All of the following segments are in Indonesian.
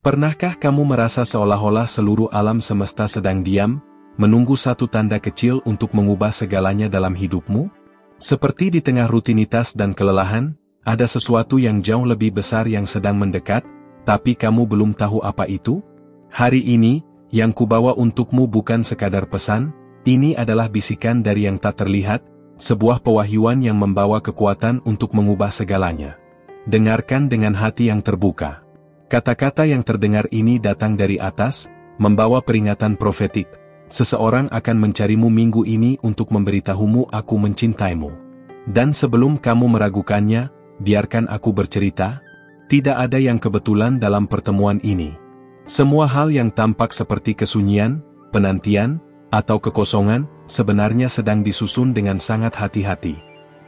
Pernahkah kamu merasa seolah-olah seluruh alam semesta sedang diam, menunggu satu tanda kecil untuk mengubah segalanya dalam hidupmu? Seperti di tengah rutinitas dan kelelahan, ada sesuatu yang jauh lebih besar yang sedang mendekat, tapi kamu belum tahu apa itu? Hari ini, yang kubawa untukmu bukan sekadar pesan, ini adalah bisikan dari yang tak terlihat, sebuah pewahyuan yang membawa kekuatan untuk mengubah segalanya. Dengarkan dengan hati yang terbuka. Kata-kata yang terdengar ini datang dari atas, membawa peringatan profetik. Seseorang akan mencarimu minggu ini untuk memberitahumu aku mencintaimu. Dan sebelum kamu meragukannya, biarkan aku bercerita. Tidak ada yang kebetulan dalam pertemuan ini. Semua hal yang tampak seperti kesunyian, penantian, atau kekosongan, sebenarnya sedang disusun dengan sangat hati-hati.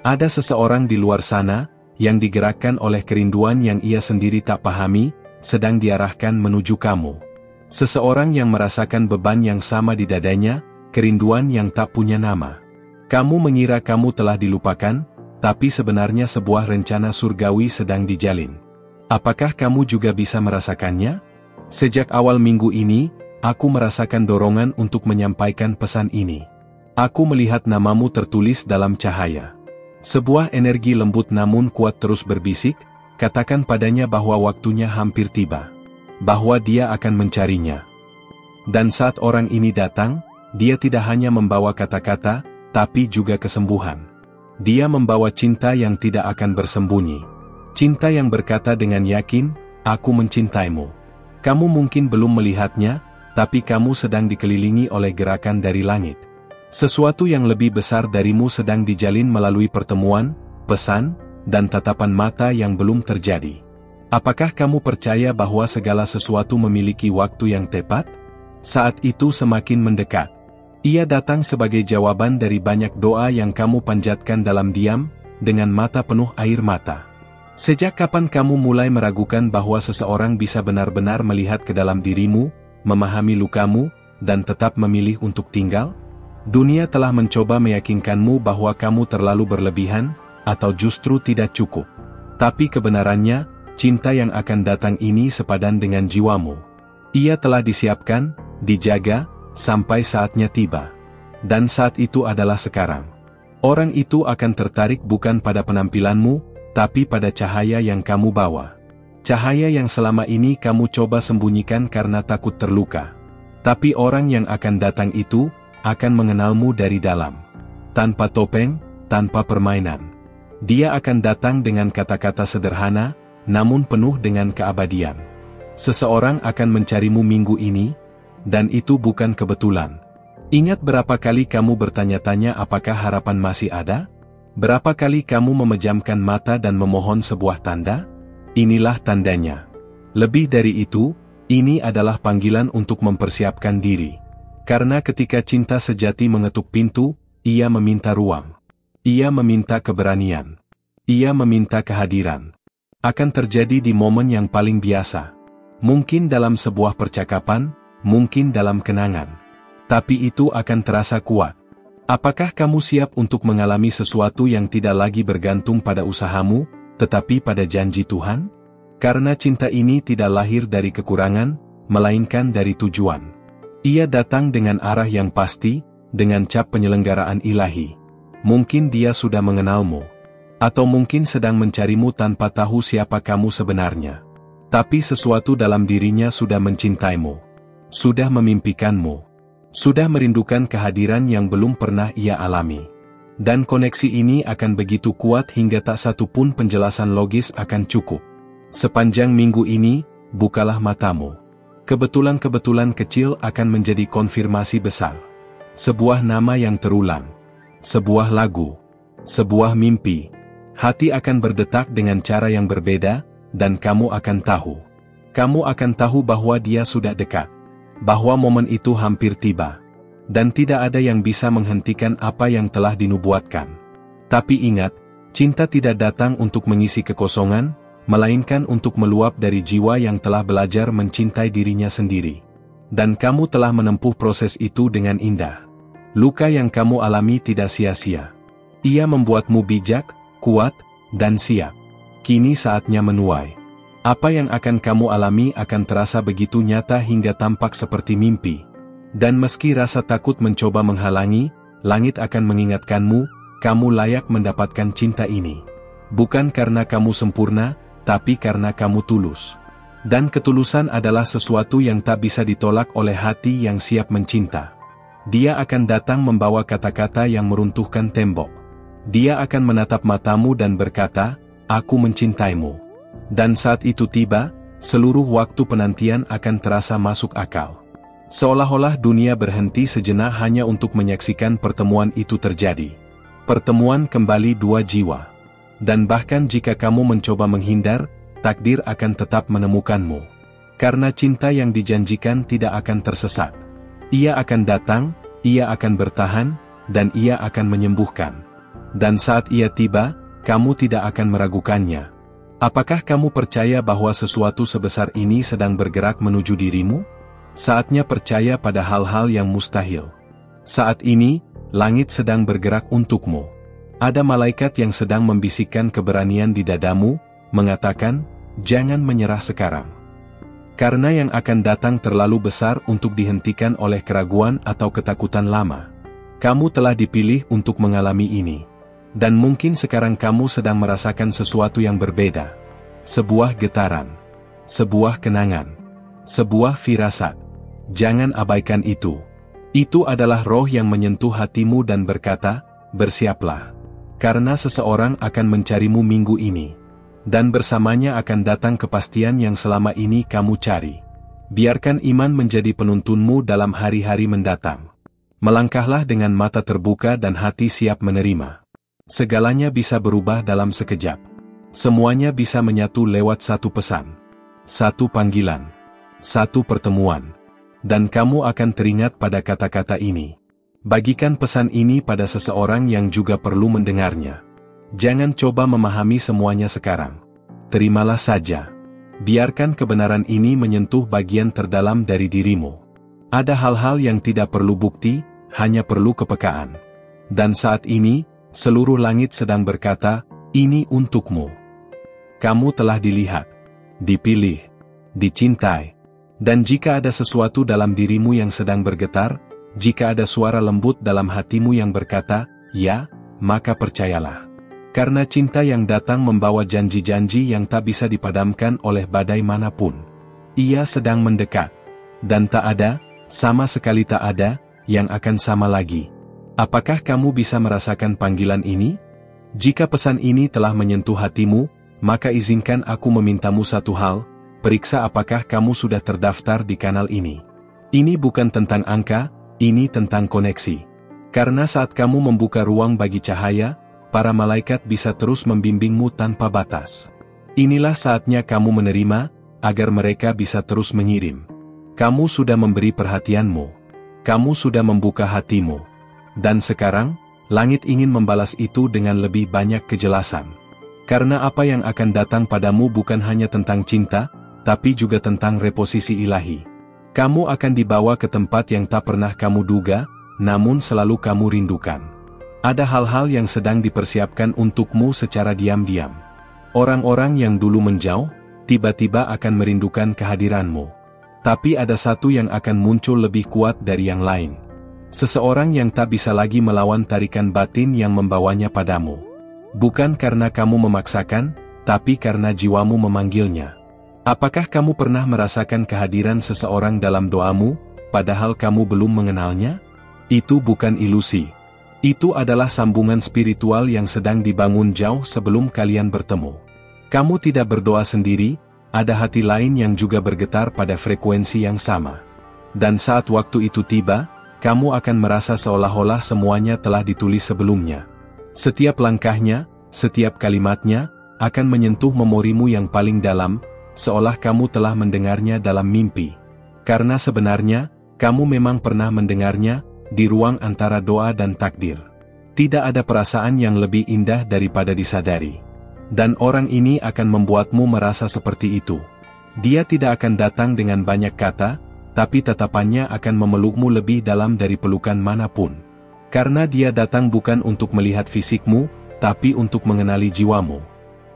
Ada seseorang di luar sana, yang digerakkan oleh kerinduan yang ia sendiri tak pahami, sedang diarahkan menuju kamu. Seseorang yang merasakan beban yang sama di dadanya, kerinduan yang tak punya nama. Kamu mengira kamu telah dilupakan, tapi sebenarnya sebuah rencana surgawi sedang dijalin. Apakah kamu juga bisa merasakannya? Sejak awal minggu ini, aku merasakan dorongan untuk menyampaikan pesan ini. Aku melihat namamu tertulis dalam cahaya. Sebuah energi lembut namun kuat terus berbisik, katakan padanya bahwa waktunya hampir tiba. Bahwa dia akan mencarinya. Dan saat orang ini datang, dia tidak hanya membawa kata-kata, tapi juga kesembuhan. Dia membawa cinta yang tidak akan bersembunyi. Cinta yang berkata dengan yakin, aku mencintaimu. Kamu mungkin belum melihatnya, tapi kamu sedang dikelilingi oleh gerakan dari langit. Sesuatu yang lebih besar darimu sedang dijalin melalui pertemuan, pesan, dan tatapan mata yang belum terjadi. Apakah kamu percaya bahwa segala sesuatu memiliki waktu yang tepat? Saat itu semakin mendekat. Ia datang sebagai jawaban dari banyak doa yang kamu panjatkan dalam diam, dengan mata penuh air mata. Sejak kapan kamu mulai meragukan bahwa seseorang bisa benar-benar melihat ke dalam dirimu, memahami lukamu, dan tetap memilih untuk tinggal? Dunia telah mencoba meyakinkanmu bahwa kamu terlalu berlebihan, atau justru tidak cukup. Tapi kebenarannya, cinta yang akan datang ini sepadan dengan jiwamu. Ia telah disiapkan, dijaga, sampai saatnya tiba. Dan saat itu adalah sekarang. Orang itu akan tertarik bukan pada penampilanmu, tapi pada cahaya yang kamu bawa. Cahaya yang selama ini kamu coba sembunyikan karena takut terluka. Tapi orang yang akan datang itu, akan mengenalmu dari dalam. Tanpa topeng, tanpa permainan. Dia akan datang dengan kata-kata sederhana, namun penuh dengan keabadian. Seseorang akan mencarimu minggu ini, dan itu bukan kebetulan. Ingat berapa kali kamu bertanya-tanya apakah harapan masih ada? Berapa kali kamu memejamkan mata dan memohon sebuah tanda? Inilah tandanya. Lebih dari itu, ini adalah panggilan untuk mempersiapkan diri. Karena ketika cinta sejati mengetuk pintu, ia meminta ruang. Ia meminta keberanian. Ia meminta kehadiran. Akan terjadi di momen yang paling biasa. Mungkin dalam sebuah percakapan, mungkin dalam kenangan. Tapi itu akan terasa kuat. Apakah kamu siap untuk mengalami sesuatu yang tidak lagi bergantung pada usahamu, tetapi pada janji Tuhan? Karena cinta ini tidak lahir dari kekurangan, melainkan dari tujuan. Ia datang dengan arah yang pasti, dengan cap penyelenggaraan ilahi. Mungkin dia sudah mengenalmu. Atau mungkin sedang mencarimu tanpa tahu siapa kamu sebenarnya. Tapi sesuatu dalam dirinya sudah mencintaimu. Sudah memimpikanmu. Sudah merindukan kehadiran yang belum pernah ia alami. Dan koneksi ini akan begitu kuat hingga tak satu pun penjelasan logis akan cukup. Sepanjang minggu ini, bukalah matamu. Kebetulan-kebetulan kecil akan menjadi konfirmasi besar. Sebuah nama yang terulang. Sebuah lagu. Sebuah mimpi. Hati akan berdetak dengan cara yang berbeda, dan kamu akan tahu. Kamu akan tahu bahwa dia sudah dekat. Bahwa momen itu hampir tiba. Dan tidak ada yang bisa menghentikan apa yang telah dinubuatkan. Tapi ingat, cinta tidak datang untuk mengisi kekosongan, melainkan untuk meluap dari jiwa yang telah belajar mencintai dirinya sendiri. Dan kamu telah menempuh proses itu dengan indah. Luka yang kamu alami tidak sia-sia. Ia membuatmu bijak, kuat, dan siap. Kini saatnya menuai. Apa yang akan kamu alami akan terasa begitu nyata hingga tampak seperti mimpi. Dan meski rasa takut mencoba menghalangi, langit akan mengingatkanmu, kamu layak mendapatkan cinta ini. Bukan karena kamu sempurna, tapi karena kamu tulus. Dan ketulusan adalah sesuatu yang tak bisa ditolak oleh hati yang siap mencinta. Dia akan datang membawa kata-kata yang meruntuhkan tembok. Dia akan menatap matamu dan berkata, "Aku mencintaimu." Dan saat itu tiba, seluruh waktu penantian akan terasa masuk akal. Seolah-olah dunia berhenti sejenak hanya untuk menyaksikan pertemuan itu terjadi. Pertemuan kembali dua jiwa. Dan bahkan jika kamu mencoba menghindar, takdir akan tetap menemukanmu. Karena cinta yang dijanjikan tidak akan tersesat. Ia akan datang, ia akan bertahan, dan ia akan menyembuhkan. Dan saat ia tiba, kamu tidak akan meragukannya. Apakah kamu percaya bahwa sesuatu sebesar ini sedang bergerak menuju dirimu? Saatnya percaya pada hal-hal yang mustahil. Saat ini, langit sedang bergerak untukmu. Ada malaikat yang sedang membisikkan keberanian di dadamu, mengatakan, "Jangan menyerah sekarang." Karena yang akan datang terlalu besar untuk dihentikan oleh keraguan atau ketakutan lama. Kamu telah dipilih untuk mengalami ini. Dan mungkin sekarang kamu sedang merasakan sesuatu yang berbeda. Sebuah getaran. Sebuah kenangan. Sebuah firasat. Jangan abaikan itu. Itu adalah roh yang menyentuh hatimu dan berkata, "Bersiaplah. Karena seseorang akan mencarimu minggu ini. Dan bersamanya akan datang kepastian yang selama ini kamu cari." Biarkan iman menjadi penuntunmu dalam hari-hari mendatang. Melangkahlah dengan mata terbuka dan hati siap menerima. Segalanya bisa berubah dalam sekejap. Semuanya bisa menyatu lewat satu pesan. Satu panggilan. Satu pertemuan. Dan kamu akan teringat pada kata-kata ini. Bagikan pesan ini pada seseorang yang juga perlu mendengarnya. Jangan coba memahami semuanya sekarang. Terimalah saja. Biarkan kebenaran ini menyentuh bagian terdalam dari dirimu. Ada hal-hal yang tidak perlu bukti, hanya perlu kepekaan. Dan saat ini, seluruh langit sedang berkata, "Ini untukmu." Kamu telah dilihat, dipilih, dicintai. Dan jika ada sesuatu dalam dirimu yang sedang bergetar, jika ada suara lembut dalam hatimu yang berkata, "Ya," maka percayalah. Karena cinta yang datang membawa janji-janji yang tak bisa dipadamkan oleh badai manapun. Ia sedang mendekat. Dan tak ada, sama sekali tak ada, yang akan sama lagi. Apakah kamu bisa merasakan panggilan ini? Jika pesan ini telah menyentuh hatimu, maka izinkan aku memintamu satu hal, periksa apakah kamu sudah terdaftar di kanal ini. Ini bukan tentang angka, ini tentang koneksi. Karena saat kamu membuka ruang bagi cahaya, para malaikat bisa terus membimbingmu tanpa batas. Inilah saatnya kamu menerima, agar mereka bisa terus mengirim. Kamu sudah memberi perhatianmu. Kamu sudah membuka hatimu. Dan sekarang, langit ingin membalas itu dengan lebih banyak kejelasan. Karena apa yang akan datang padamu bukan hanya tentang cinta, tapi juga tentang reposisi ilahi. Kamu akan dibawa ke tempat yang tak pernah kamu duga, namun selalu kamu rindukan. Ada hal-hal yang sedang dipersiapkan untukmu secara diam-diam. Orang-orang yang dulu menjauh, tiba-tiba akan merindukan kehadiranmu. Tapi ada satu yang akan muncul lebih kuat dari yang lain. Seseorang yang tak bisa lagi melawan tarikan batin yang membawanya padamu. Bukan karena kamu memaksakan, tapi karena jiwamu memanggilnya. Apakah kamu pernah merasakan kehadiran seseorang dalam doamu, padahal kamu belum mengenalnya? Itu bukan ilusi. Itu adalah sambungan spiritual yang sedang dibangun jauh sebelum kalian bertemu. Kamu tidak berdoa sendiri, ada hati lain yang juga bergetar pada frekuensi yang sama. Dan saat waktu itu tiba, kamu akan merasa seolah-olah semuanya telah ditulis sebelumnya. Setiap langkahnya, setiap kalimatnya, akan menyentuh memorimu yang paling dalam, seolah kamu telah mendengarnya dalam mimpi. Karena sebenarnya, kamu memang pernah mendengarnya, di ruang antara doa dan takdir. Tidak ada perasaan yang lebih indah daripada disadari. Dan orang ini akan membuatmu merasa seperti itu. Dia tidak akan datang dengan banyak kata, tapi tatapannya akan memelukmu lebih dalam dari pelukan manapun. Karena dia datang bukan untuk melihat fisikmu, tapi untuk mengenali jiwamu.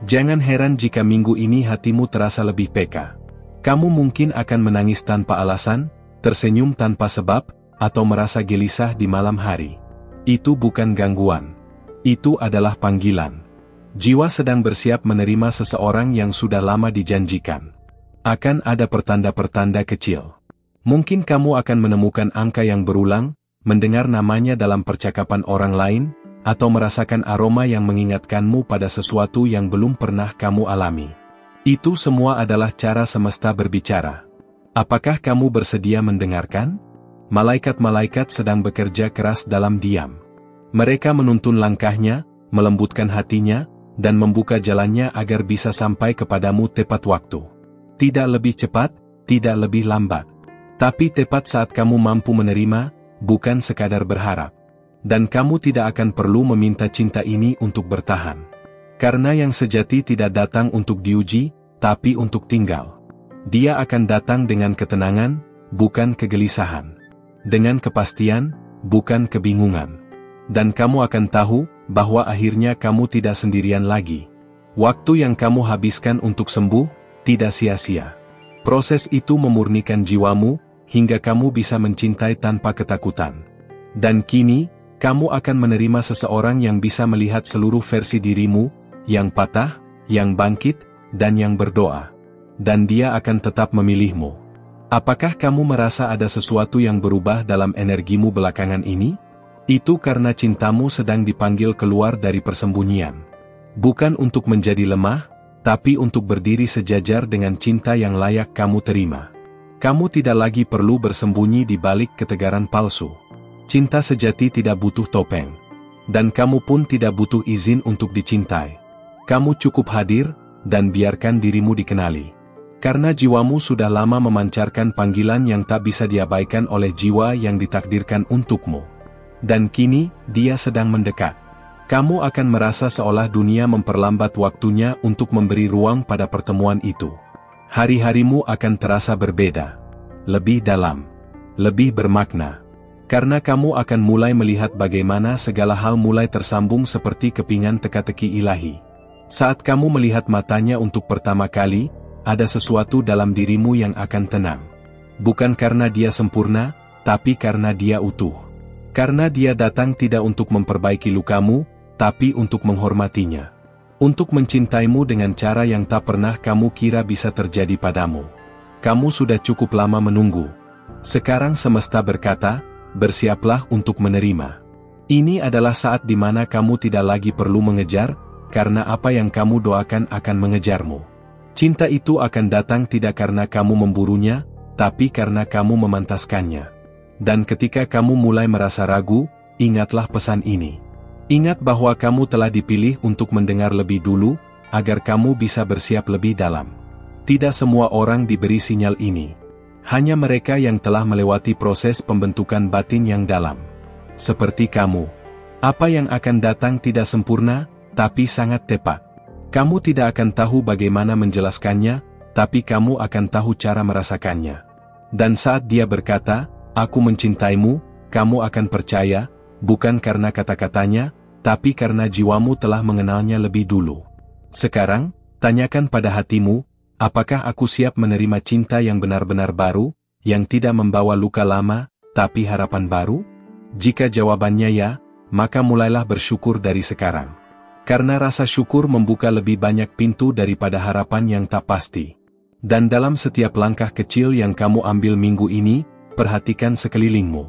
Jangan heran jika minggu ini hatimu terasa lebih peka. Kamu mungkin akan menangis tanpa alasan, tersenyum tanpa sebab, atau merasa gelisah di malam hari. Itu bukan gangguan. Itu adalah panggilan. Jiwa sedang bersiap menerima seseorang yang sudah lama dijanjikan. Akan ada pertanda-pertanda kecil. Mungkin kamu akan menemukan angka yang berulang, mendengar namanya dalam percakapan orang lain, atau merasakan aroma yang mengingatkanmu pada sesuatu yang belum pernah kamu alami. Itu semua adalah cara semesta berbicara. Apakah kamu bersedia mendengarkan? Malaikat-malaikat sedang bekerja keras dalam diam. Mereka menuntun langkahnya, melembutkan hatinya, dan membuka jalannya agar bisa sampai kepadamu tepat waktu. Tidak lebih cepat, tidak lebih lambat. Tapi tepat saat kamu mampu menerima, bukan sekadar berharap. Dan kamu tidak akan perlu meminta cinta ini untuk bertahan. Karena yang sejati tidak datang untuk diuji, tapi untuk tinggal. Dia akan datang dengan ketenangan, bukan kegelisahan. Dengan kepastian, bukan kebingungan. Dan kamu akan tahu, bahwa akhirnya kamu tidak sendirian lagi. Waktu yang kamu habiskan untuk sembuh, tidak sia-sia. Proses itu memurnikan jiwamu, hingga kamu bisa mencintai tanpa ketakutan. Dan kini, kamu akan menerima seseorang yang bisa melihat seluruh versi dirimu, yang patah, yang bangkit, dan yang berdoa. Dan dia akan tetap memilihmu. Apakah kamu merasa ada sesuatu yang berubah dalam energimu belakangan ini? Itu karena cintamu sedang dipanggil keluar dari persembunyian. Bukan untuk menjadi lemah, tapi untuk berdiri sejajar dengan cinta yang layak kamu terima. Kamu tidak lagi perlu bersembunyi di balik ketegaran palsu. Cinta sejati tidak butuh topeng. Dan kamu pun tidak butuh izin untuk dicintai. Kamu cukup hadir, dan biarkan dirimu dikenali. Karena jiwamu sudah lama memancarkan panggilan yang tak bisa diabaikan oleh jiwa yang ditakdirkan untukmu. Dan kini, dia sedang mendekat. Kamu akan merasa seolah dunia memperlambat waktunya untuk memberi ruang pada pertemuan itu. Hari-harimu akan terasa berbeda. Lebih dalam. Lebih bermakna. Karena kamu akan mulai melihat bagaimana segala hal mulai tersambung seperti kepingan teka-teki ilahi. Saat kamu melihat matanya untuk pertama kali, ada sesuatu dalam dirimu yang akan tenang. Bukan karena dia sempurna, tapi karena dia utuh. Karena dia datang tidak untuk memperbaiki lukamu, tapi untuk menghormatinya. Untuk mencintaimu dengan cara yang tak pernah kamu kira bisa terjadi padamu. Kamu sudah cukup lama menunggu. Sekarang semesta berkata, bersiaplah untuk menerima. Ini adalah saat di mana kamu tidak lagi perlu mengejar, karena apa yang kamu doakan akan mengejarmu. Cinta itu akan datang tidak karena kamu memburunya, tapi karena kamu memantaskannya. Dan ketika kamu mulai merasa ragu, ingatlah pesan ini. Ingat bahwa kamu telah dipilih untuk mendengar lebih dulu, agar kamu bisa bersiap lebih dalam. Tidak semua orang diberi sinyal ini. Hanya mereka yang telah melewati proses pembentukan batin yang dalam. Seperti kamu. Apa yang akan datang tidak sempurna, tapi sangat tepat. Kamu tidak akan tahu bagaimana menjelaskannya, tapi kamu akan tahu cara merasakannya. Dan saat dia berkata, aku mencintaimu, kamu akan percaya, bukan karena kata-katanya, tapi karena jiwamu telah mengenalnya lebih dulu. Sekarang, tanyakan pada hatimu, apakah aku siap menerima cinta yang benar-benar baru, yang tidak membawa luka lama, tapi harapan baru? Jika jawabannya ya, maka mulailah bersyukur dari sekarang. Karena rasa syukur membuka lebih banyak pintu daripada harapan yang tak pasti. Dan dalam setiap langkah kecil yang kamu ambil minggu ini, perhatikan sekelilingmu.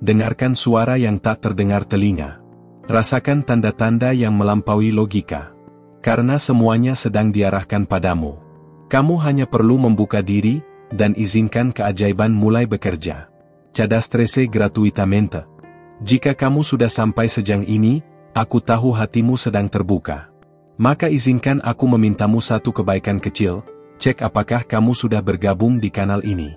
Dengarkan suara yang tak terdengar telinga. Rasakan tanda-tanda yang melampaui logika. Karena semuanya sedang diarahkan padamu. Kamu hanya perlu membuka diri, dan izinkan keajaiban mulai bekerja. Cadastre gratuitamente. Jika kamu sudah sampai sejauh ini, aku tahu hatimu sedang terbuka. Maka izinkan aku memintamu satu kebaikan kecil, cek apakah kamu sudah bergabung di kanal ini.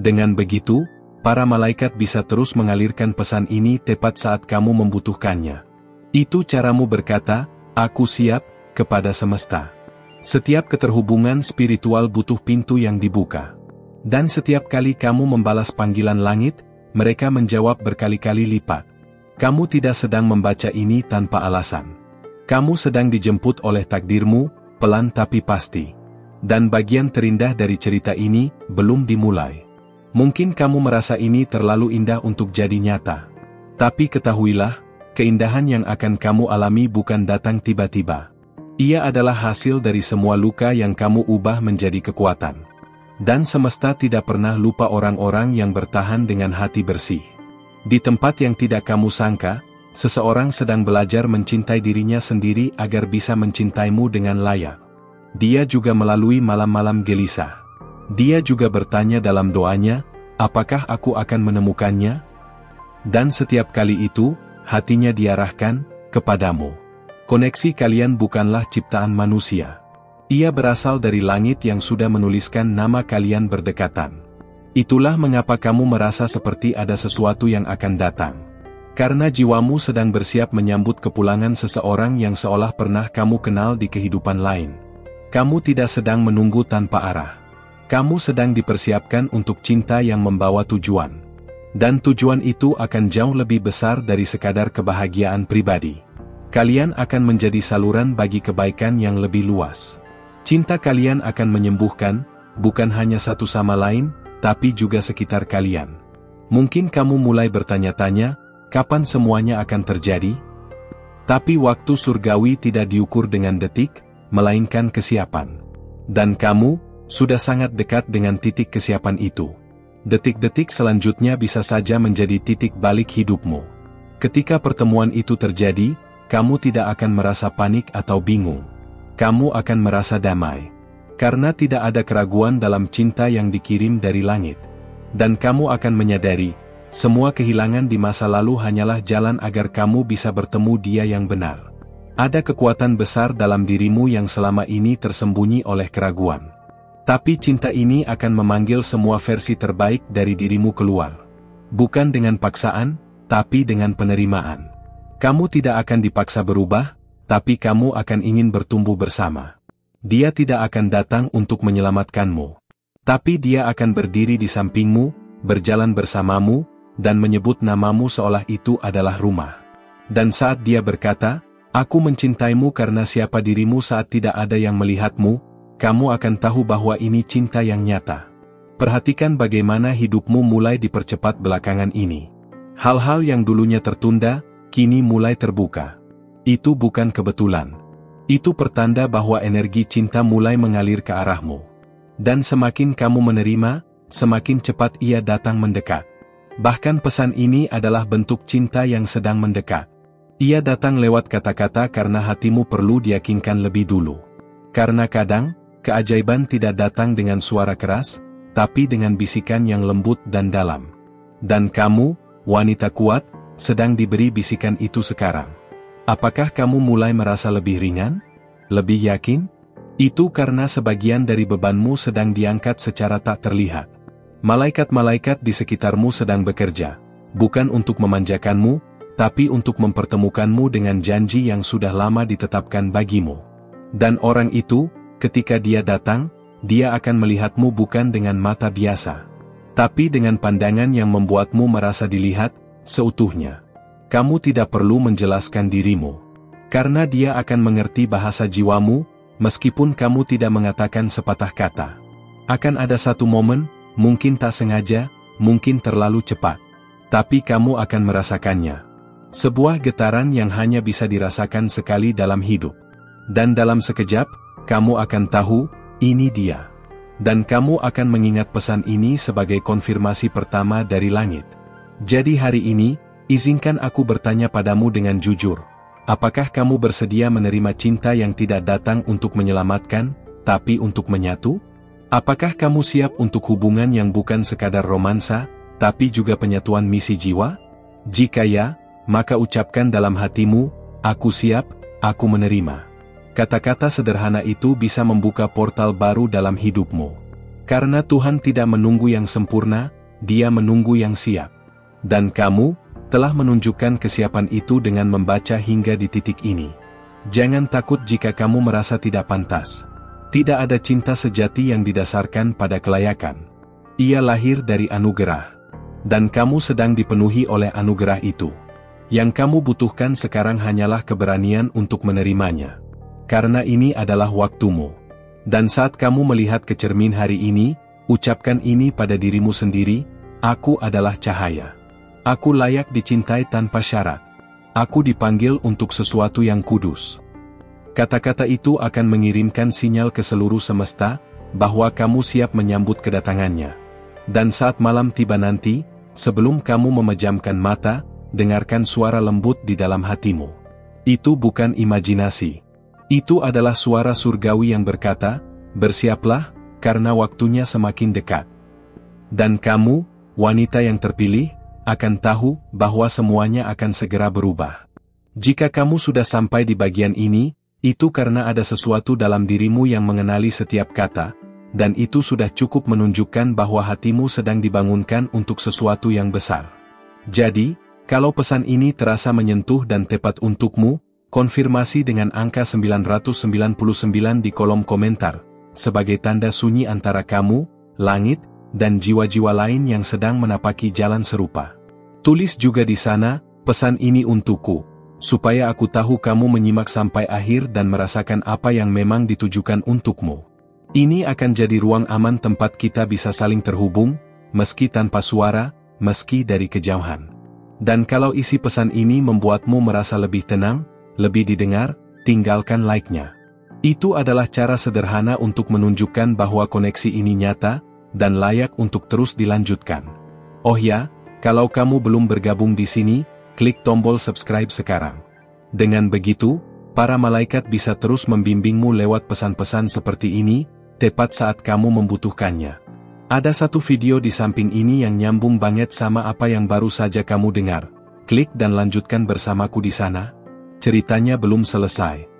Dengan begitu, para malaikat bisa terus mengalirkan pesan ini tepat saat kamu membutuhkannya. Itu caramu berkata, aku siap, kepada semesta. Setiap keterhubungan spiritual butuh pintu yang dibuka. Dan setiap kali kamu membalas panggilan langit, mereka menjawab berkali-kali lipat. Kamu tidak sedang membaca ini tanpa alasan. Kamu sedang dijemput oleh takdirmu, pelan tapi pasti. Dan bagian terindah dari cerita ini belum dimulai. Mungkin kamu merasa ini terlalu indah untuk jadi nyata. Tapi ketahuilah, keindahan yang akan kamu alami bukan datang tiba-tiba. Ia adalah hasil dari semua luka yang kamu ubah menjadi kekuatan. Dan semesta tidak pernah lupa orang-orang yang bertahan dengan hati bersih. Di tempat yang tidak kamu sangka, seseorang sedang belajar mencintai dirinya sendiri agar bisa mencintaimu dengan layak. Dia juga melalui malam-malam gelisah. Dia juga bertanya dalam doanya, apakah aku akan menemukannya? Dan setiap kali itu, hatinya diarahkan kepadamu. Koneksi kalian bukanlah ciptaan manusia. Ia berasal dari langit yang sudah menuliskan nama kalian berdekatan. Itulah mengapa kamu merasa seperti ada sesuatu yang akan datang. Karena jiwamu sedang bersiap menyambut kepulangan seseorang yang seolah pernah kamu kenal di kehidupan lain. Kamu tidak sedang menunggu tanpa arah. Kamu sedang dipersiapkan untuk cinta yang membawa tujuan. Dan tujuan itu akan jauh lebih besar dari sekadar kebahagiaan pribadi. Kalian akan menjadi saluran bagi kebaikan yang lebih luas. Cinta kalian akan menyembuhkan, bukan hanya satu sama lain, tapi juga sekitar kalian. Mungkin kamu mulai bertanya-tanya, kapan semuanya akan terjadi? Tapi waktu surgawi tidak diukur dengan detik, melainkan kesiapan. Dan kamu sudah sangat dekat dengan titik kesiapan itu. Detik-detik selanjutnya bisa saja menjadi titik balik hidupmu. Ketika pertemuan itu terjadi, kamu tidak akan merasa panik atau bingung. Kamu akan merasa damai. Karena tidak ada keraguan dalam cinta yang dikirim dari langit. Dan kamu akan menyadari, semua kehilangan di masa lalu hanyalah jalan agar kamu bisa bertemu Dia yang benar. Ada kekuatan besar dalam dirimu yang selama ini tersembunyi oleh keraguan. Tapi cinta ini akan memanggil semua versi terbaik dari dirimu keluar. Bukan dengan paksaan, tapi dengan penerimaan. Kamu tidak akan dipaksa berubah, tapi kamu akan ingin bertumbuh bersama. Dia tidak akan datang untuk menyelamatkanmu. Tapi Dia akan berdiri di sampingmu, berjalan bersamamu, dan menyebut namamu seolah itu adalah rumah. Dan saat Dia berkata, "Aku mencintaimu," karena siapa dirimu saat tidak ada yang melihatmu, kamu akan tahu bahwa ini cinta yang nyata. Perhatikan bagaimana hidupmu mulai dipercepat belakangan ini. Hal-hal yang dulunya tertunda, kini mulai terbuka. Itu bukan kebetulan. Itu pertanda bahwa energi cinta mulai mengalir ke arahmu. Dan semakin kamu menerima, semakin cepat ia datang mendekat. Bahkan pesan ini adalah bentuk cinta yang sedang mendekat. Ia datang lewat kata-kata karena hatimu perlu diyakinkan lebih dulu. Karena kadang, keajaiban tidak datang dengan suara keras, tapi dengan bisikan yang lembut dan dalam. Dan kamu, wanita kuat, sedang diberi bisikan itu sekarang. Apakah kamu mulai merasa lebih ringan? Lebih yakin? Itu karena sebagian dari bebanmu sedang diangkat secara tak terlihat. Malaikat-malaikat di sekitarmu sedang bekerja, bukan untuk memanjakanmu, tapi untuk mempertemukanmu dengan janji yang sudah lama ditetapkan bagimu. Dan orang itu, ketika dia datang, dia akan melihatmu bukan dengan mata biasa, tapi dengan pandangan yang membuatmu merasa dilihat seutuhnya. Kamu tidak perlu menjelaskan dirimu, karena dia akan mengerti bahasa jiwamu, meskipun kamu tidak mengatakan sepatah kata. Akan ada satu momen, mungkin tak sengaja, mungkin terlalu cepat, tapi kamu akan merasakannya. Sebuah getaran yang hanya bisa dirasakan sekali dalam hidup. Dan dalam sekejap, kamu akan tahu, ini dia. Dan kamu akan mengingat pesan ini sebagai konfirmasi pertama dari langit. Jadi hari ini, izinkan aku bertanya padamu dengan jujur. Apakah kamu bersedia menerima cinta yang tidak datang untuk menyelamatkan, tapi untuk menyatu? Apakah kamu siap untuk hubungan yang bukan sekadar romansa, tapi juga penyatuan misi jiwa? Jika ya, maka ucapkan dalam hatimu, "Aku siap, aku menerima." Kata-kata sederhana itu bisa membuka portal baru dalam hidupmu. Karena Tuhan tidak menunggu yang sempurna, Dia menunggu yang siap. Dan kamu telah menunjukkan kesiapan itu dengan membaca hingga di titik ini. Jangan takut jika kamu merasa tidak pantas. Tidak ada cinta sejati yang didasarkan pada kelayakan. Ia lahir dari anugerah. Dan kamu sedang dipenuhi oleh anugerah itu. Yang kamu butuhkan sekarang hanyalah keberanian untuk menerimanya. karena ini adalah waktumu. Dan saat kamu melihat ke cermin hari ini, ucapkan ini pada dirimu sendiri, aku adalah cahaya. Aku layak dicintai tanpa syarat. Aku dipanggil untuk sesuatu yang kudus. Kata-kata itu akan mengirimkan sinyal ke seluruh semesta, bahwa kamu siap menyambut kedatangannya. Dan saat malam tiba nanti, sebelum kamu memejamkan mata, dengarkan suara lembut di dalam hatimu. Itu bukan imajinasi. Itu adalah suara surgawi yang berkata, bersiaplah, karena waktunya semakin dekat. Dan kamu, wanita yang terpilih, akan tahu bahwa semuanya akan segera berubah. Jika kamu sudah sampai di bagian ini, itu karena ada sesuatu dalam dirimu yang mengenali setiap kata, dan itu sudah cukup menunjukkan bahwa hatimu sedang dibangunkan untuk sesuatu yang besar. Jadi, kalau pesan ini terasa menyentuh dan tepat untukmu, konfirmasi dengan angka 999 di kolom komentar, sebagai tanda sunyi antara kamu, langit, dan jiwa-jiwa lain yang sedang menapaki jalan serupa. Tulis juga di sana, pesan ini untukku, supaya aku tahu kamu menyimak sampai akhir dan merasakan apa yang memang ditujukan untukmu. Ini akan jadi ruang aman tempat kita bisa saling terhubung, meski tanpa suara, meski dari kejauhan. Dan kalau isi pesan ini membuatmu merasa lebih tenang, lebih didengar, tinggalkan like-nya. Itu adalah cara sederhana untuk menunjukkan bahwa koneksi ini nyata, dan layak untuk terus dilanjutkan. Oh ya, kalau kamu belum bergabung di sini, klik tombol subscribe sekarang. Dengan begitu, para malaikat bisa terus membimbingmu lewat pesan-pesan seperti ini, tepat saat kamu membutuhkannya. Ada satu video di samping ini yang nyambung banget sama apa yang baru saja kamu dengar. Klik dan lanjutkan bersamaku di sana. Ceritanya belum selesai.